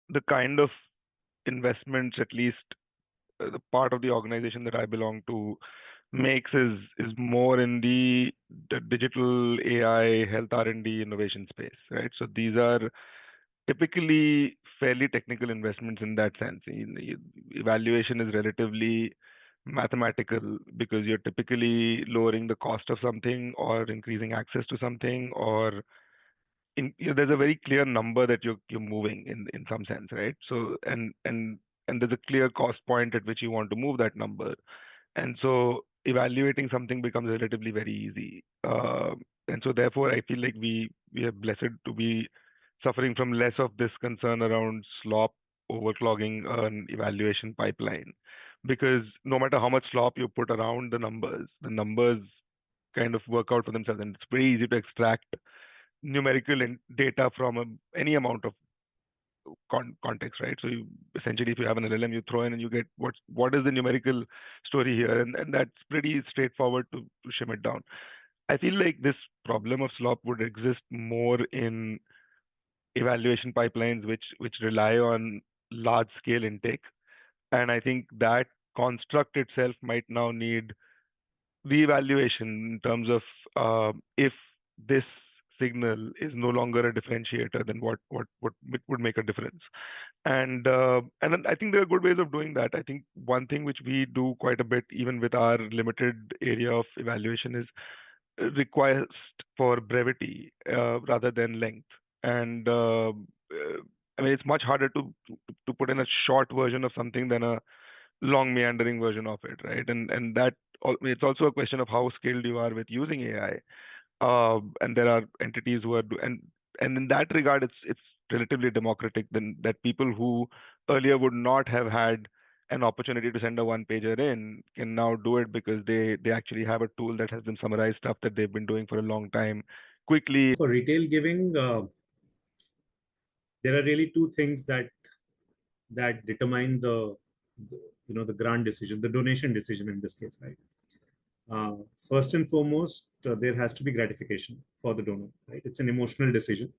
the kind of investments, at least the part of the organization that I belong to, makes is more in the digital AI health R&D innovation space, right? So these are typically fairly technical investments in that sense. Evaluation is relatively mathematical because you're typically lowering the cost of something or increasing access to something, or there's a very clear number that you're moving in some sense, right? So and there's a clear cost point at which you want to move that number, and so evaluating something becomes relatively very easy. And so therefore, I feel like we are blessed to be suffering from less of this concern around slop overclogging an evaluation pipeline, because no matter how much slop you put around the numbers kind of work out for themselves, and it's very easy to extract numerical data from any amount of context, right? So you essentially, if you have an LLM, you throw in and you get what is the numerical story here, and that's pretty straightforward to shim it down. I feel like this problem of slop would exist more in evaluation pipelines which rely on large scale intake, and I think that construct itself might now need reevaluation in terms of if this signal is no longer a differentiator, then what would make a difference. And then I think there are good ways of doing that. I think one thing which we do quite a bit, even with our limited area of evaluation, is request for brevity rather than length. And I mean, it's much harder to put in a short version of something than a long meandering version of it, right? And that it's also a question of how skilled you are with using AI. And there are entities who are and in that regard, it's relatively democratic. Then that people who earlier would not have had an opportunity to send a one pager in can now do it because they actually have a tool that has them summarize stuff that they've been doing for a long time quickly. For retail giving, there are really two things that determine the grant decision, the donation decision in this case, right? First and foremost, there has to be gratification for the donor, right? It's an emotional decision.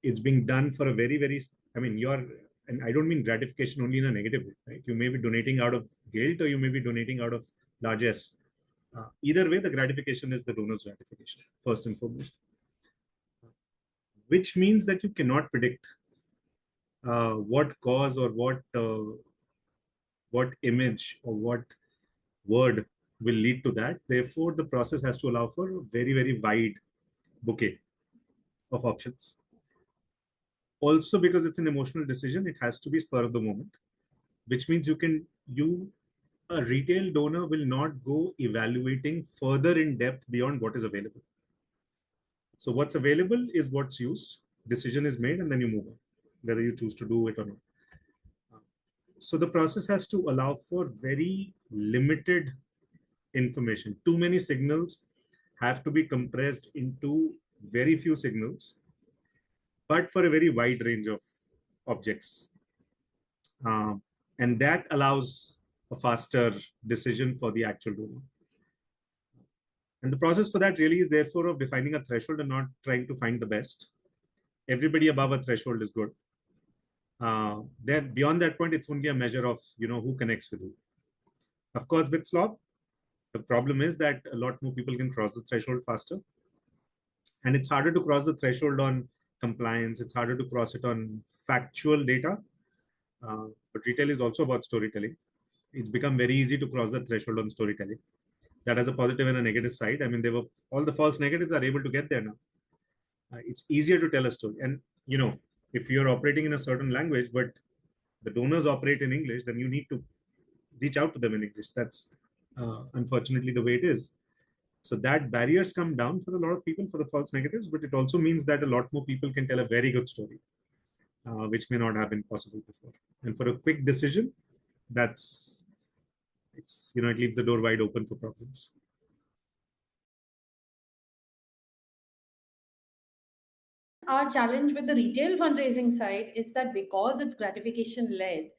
It's being done for a very, very, I mean, and I don't mean gratification only in a negative way, right? You may be donating out of guilt or you may be donating out of largesse. Either way, the gratification is the donor's gratification, first and foremost, which means that you cannot predict what cause or what image or what word will lead to that. Therefore, the process has to allow for a very, very wide bouquet of options. Also, because it's an emotional decision, it has to be spur of the moment, which means a retail donor will not go evaluating further in depth beyond what is available. So what's available is what's used, decision is made, and then you move on, whether you choose to do it or not. So the process has to allow for very limited information. Too many signals have to be compressed into very few signals, but for a very wide range of objects. And that allows a faster decision for the actual donor. And the process for that really is therefore of defining a threshold and not trying to find the best. Everybody above a threshold is good. Then beyond that point, it's only a measure of who connects with who. Of course, with slop, the problem is that a lot more people can cross the threshold faster. And it's harder to cross the threshold on compliance. It's harder to cross it on factual data. But retail is also about storytelling. It's become very easy to cross the threshold on storytelling. That has a positive and a negative side. I mean, all the false negatives are able to get there now. It's easier to tell a story. And, if you're operating in a certain language, but the donors operate in English, then you need to reach out to them in English. That's unfortunately the way it is. So that barriers come down for a lot of people for the false negatives, but it also means that a lot more people can tell a very good story, which may not have been possible before. And for a quick decision, it leaves the door wide open for problems. Our challenge with the retail fundraising side is that because it's gratification led,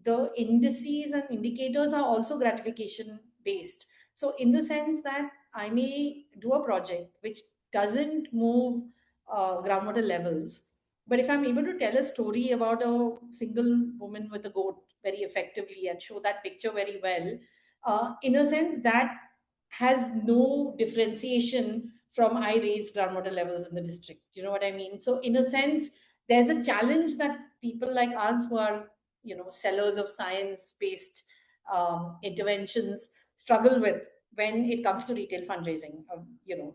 the indices and indicators are also gratification based. So, in the sense that I may do a project which doesn't move groundwater levels, But if I'm able to tell a story about a single woman with a goat very effectively and show that picture very well, in a sense, that has no differentiation from I raised groundwater levels in the district. You know what I mean? So, in a sense, there's a challenge that people like us who are, sellers of science-based interventions struggle with when it comes to retail fundraising.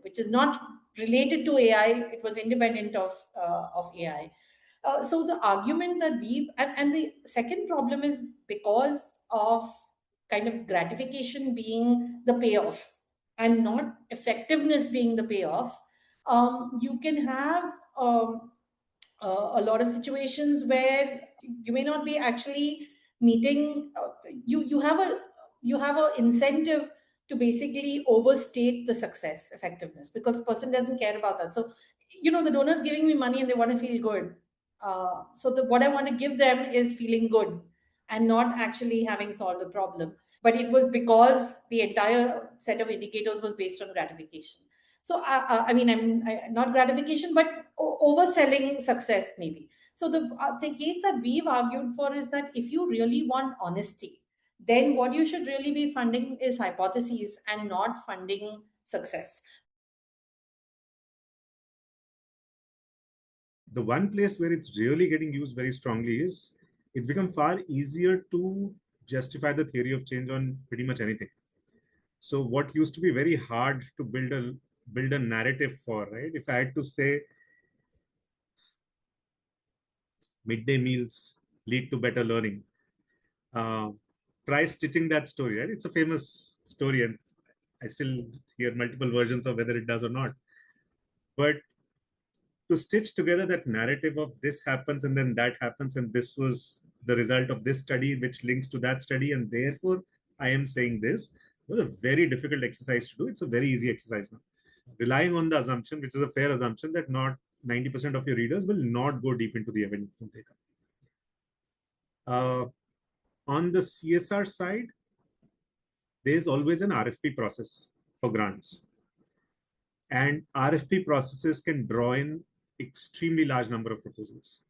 Which is not related to AI. It was independent of AI. So the argument that and the second problem is because of kind of gratification being the payoff and not effectiveness being the payoff. You can have a lot of situations where you may not be actually meeting. You have a incentive to basically overstate the success effectiveness because the person doesn't care about that. So the donor's giving me money and they want to feel good. So what I want to give them is feeling good and not actually having solved the problem. But it was because the entire set of indicators was based on gratification. So I mean, not gratification, but overselling success maybe. So the case that we've argued for is that if you really want honesty, then what you should really be funding is hypotheses and not funding success. The one place where it's really getting used very strongly is it's become far easier to justify the theory of change on pretty much anything. So what used to be very hard to build a narrative for, right? If I had to say midday meals lead to better learning, try stitching that story, right? It's a famous story, and I still hear multiple versions of whether it does or not. But to stitch together that narrative of this happens and then that happens, and this was the result of this study, which links to that study, and therefore I am saying this, was a very difficult exercise to do. It's a very easy exercise now. Relying on the assumption, which is a fair assumption, that not 90% of your readers will not go deep into the evidence and data. On the CSR side, there's always an RFP process for grants. And RFP processes can draw in extremely large number of proposals.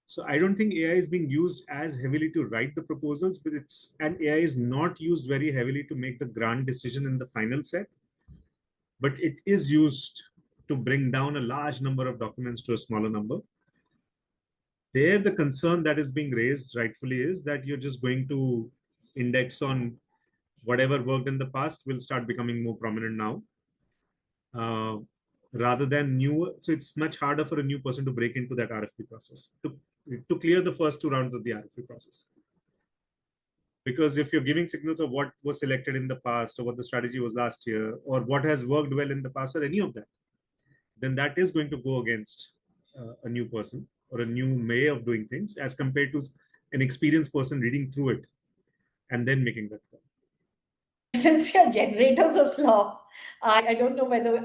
So I don't think AI is being used as heavily to write the proposals, but and AI is not used very heavily to make the grant decision in the final set. But it is used to bring down a large number of documents to a smaller number. There, the concern that is being raised rightfully is that you're just going to index on whatever worked in the past will start becoming more prominent now. Rather than new, so it's much harder for a new person to break into that RFP process, to clear the first two rounds of the RFP process. Because if you're giving signals of what was selected in the past or what the strategy was last year or what has worked well in the past or any of that, then that is going to go against a new person or a new way of doing things as compared to an experienced person reading through it and then making that call. Since you're generators of slop, I don't know whether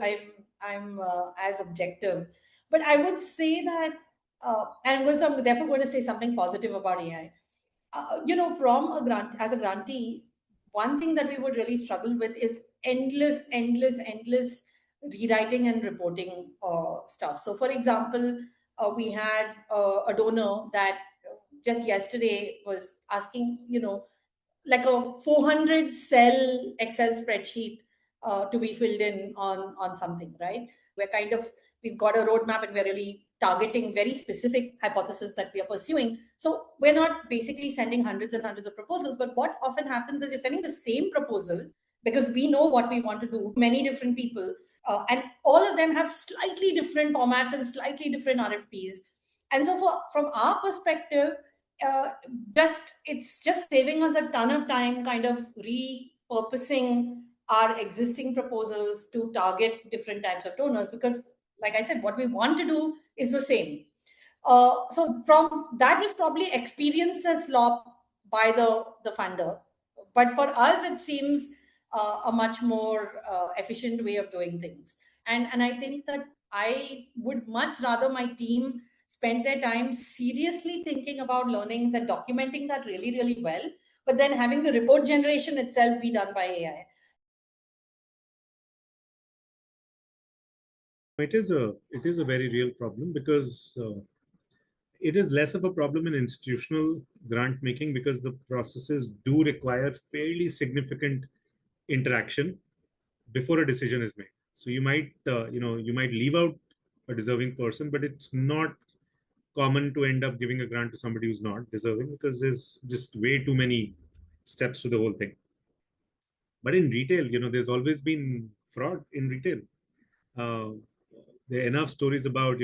I'm as objective, but I would say that, and I'm therefore going to say something positive about AI. From as a grantee, one thing that we would really struggle with is endless rewriting and reporting stuff. So, for example, we had a donor that just yesterday was asking, like a 400 cell Excel spreadsheet to be filled in on something, right? We've got a roadmap and we're really targeting very specific hypothesis that we are pursuing. So we're not basically sending hundreds and hundreds of proposals, but what often happens is you're sending the same proposal because we know what we want to do, many different people, and all of them have slightly different formats and slightly different RFPs. And so from our perspective, it's just saving us a ton of time kind of repurposing our existing proposals to target different types of donors, because like I said, what we want to do is the same. So from that was probably experienced as slop by the funder, but for us it seems a much more efficient way of doing things. And I think that I would much rather my team spend their time seriously thinking about learnings and documenting that really, really well, but then having the report generation itself be done by AI. It is a very real problem because it is less of a problem in institutional grant making because the processes do require fairly significant interaction before a decision is made. So you might leave out a deserving person, but it's not common to end up giving a grant to somebody who's not deserving because there's just way too many steps to the whole thing. But in retail, there's always been fraud in retail. Uh, there are enough stories about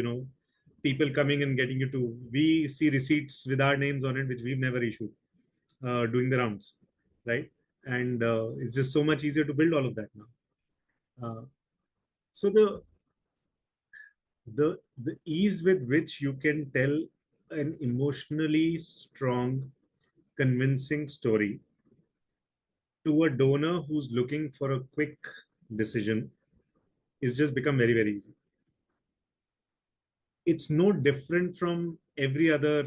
people coming and getting you to. We see receipts with our names on it, which we've never issued, doing the rounds, right? And it's just so much easier to build all of that now. So the ease with which you can tell an emotionally strong, convincing story to a donor who's looking for a quick decision is just become very, very easy. It's no different from every other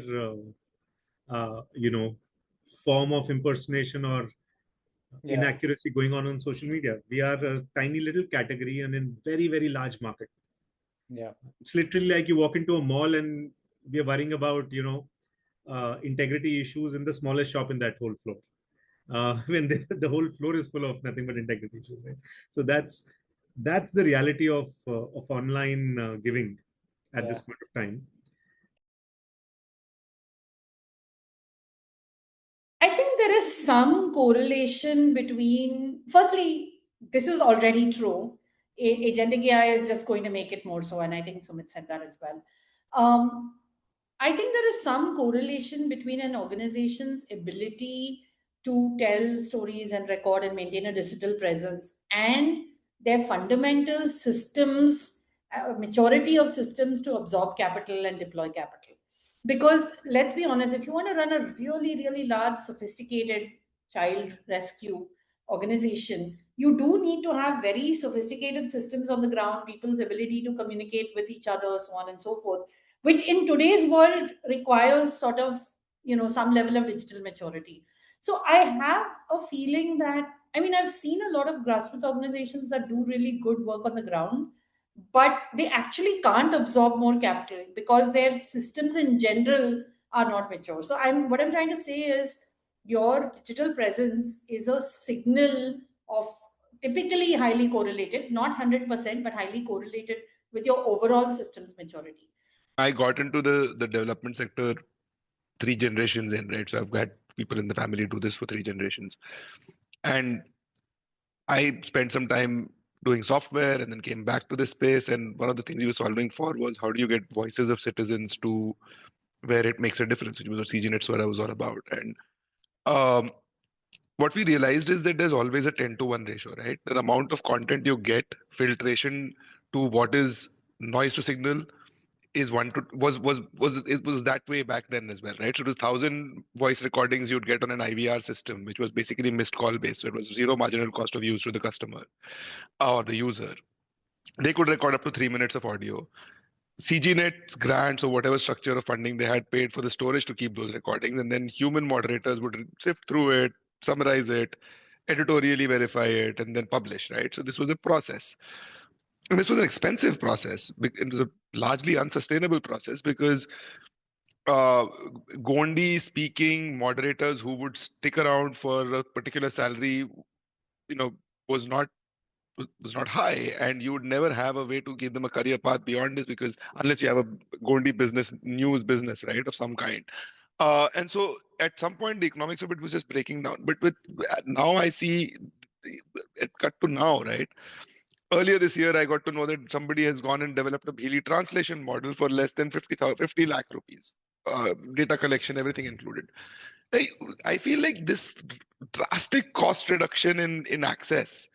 form of impersonation or inaccuracy going on social media. We are a tiny little category and in very, very large market. It's literally like you walk into a mall and we are worrying about integrity issues in the smallest shop in that whole floor, when the whole floor is full of nothing but integrity issues, right? So that's the reality of online giving at this point of time. I think there is some correlation between, firstly, this is already true. Agentic AI is just going to make it more so, and I think Sumit said that as well. I think there is some correlation between an organization's ability to tell stories and record and maintain a digital presence and their fundamental systems, maturity of systems to absorb capital and deploy capital. Because let's be honest, if you want to run a really, really large, sophisticated child rescue organization, you do need to have very sophisticated systems on the ground, people's ability to communicate with each other, so on and so forth, which in today's world requires sort of, some level of digital maturity. So I have a feeling that, I mean, I've seen a lot of grassroots organizations that do really good work on the ground, but they actually can't absorb more capital because their systems in general are not mature. So what I'm trying to say is your digital presence is a signal of, typically highly correlated, not 100%, but highly correlated with your overall systems maturity. I got into the development sector 3 generations in, right? So I've got people in the family do this for 3 generations. And I spent some time doing software and then came back to this space. And one of the things we were solving for was how do you get voices of citizens to where it makes a difference, which was what CGNet's what I was all about. And what we realized is that there's always a 10-to-1 ratio, right? The amount of content you get, filtration to what is noise to signal is it was that way back then as well, right? So it was 1,000 voice recordings you'd get on an IVR system, which was basically missed call based. So it was zero marginal cost of use to the customer or the user. They could record up to 3 minutes of audio. CGNet's grants or whatever structure of funding they had paid for the storage to keep those recordings, and then human moderators would sift through it, summarize it, editorially verify it, and then publish, right? So this was a process. And this was an expensive process. It was a largely unsustainable process because Gondi speaking moderators who would stick around for a particular salary, was not high, and you would never have a way to give them a career path beyond this because unless you have a Gondi news business, right, of some kind. And so at some point the economics of it was just breaking down. But now I see it cut to now, right? Earlier this year, I got to know that somebody has gone and developed a Bhili translation model for less than 50 lakh rupees. Data collection, everything included. I feel like this drastic cost reduction in access.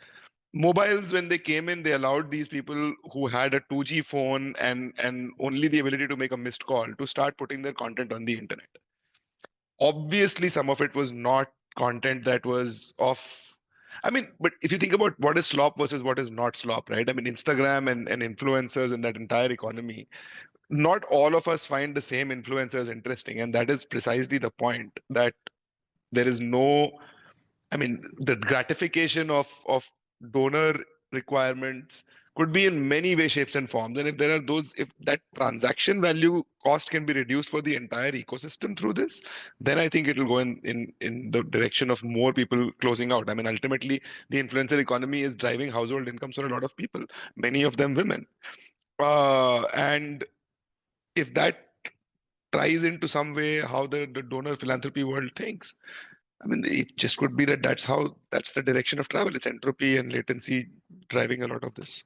Mobiles, when they came in, they allowed these people who had a 2G phone and only the ability to make a missed call to start putting their content on the internet. Obviously, some of it was not content that was but if you think about what is slop versus what is not slop, right? I mean, Instagram and influencers and that entire economy, not all of us find the same influencers interesting. And that is precisely the point, that there is no, the gratification of donor requirements could be in many ways, shapes, and forms. And if there are those, if that transaction value cost can be reduced for the entire ecosystem through this, then I think it will go in the direction of more people closing out. I mean, ultimately, the influencer economy is driving household incomes for a lot of people, many of them women. And if that ties into some way how the donor philanthropy world thinks, I mean, it just could be that that's the direction of travel. It's entropy and latency driving a lot of this.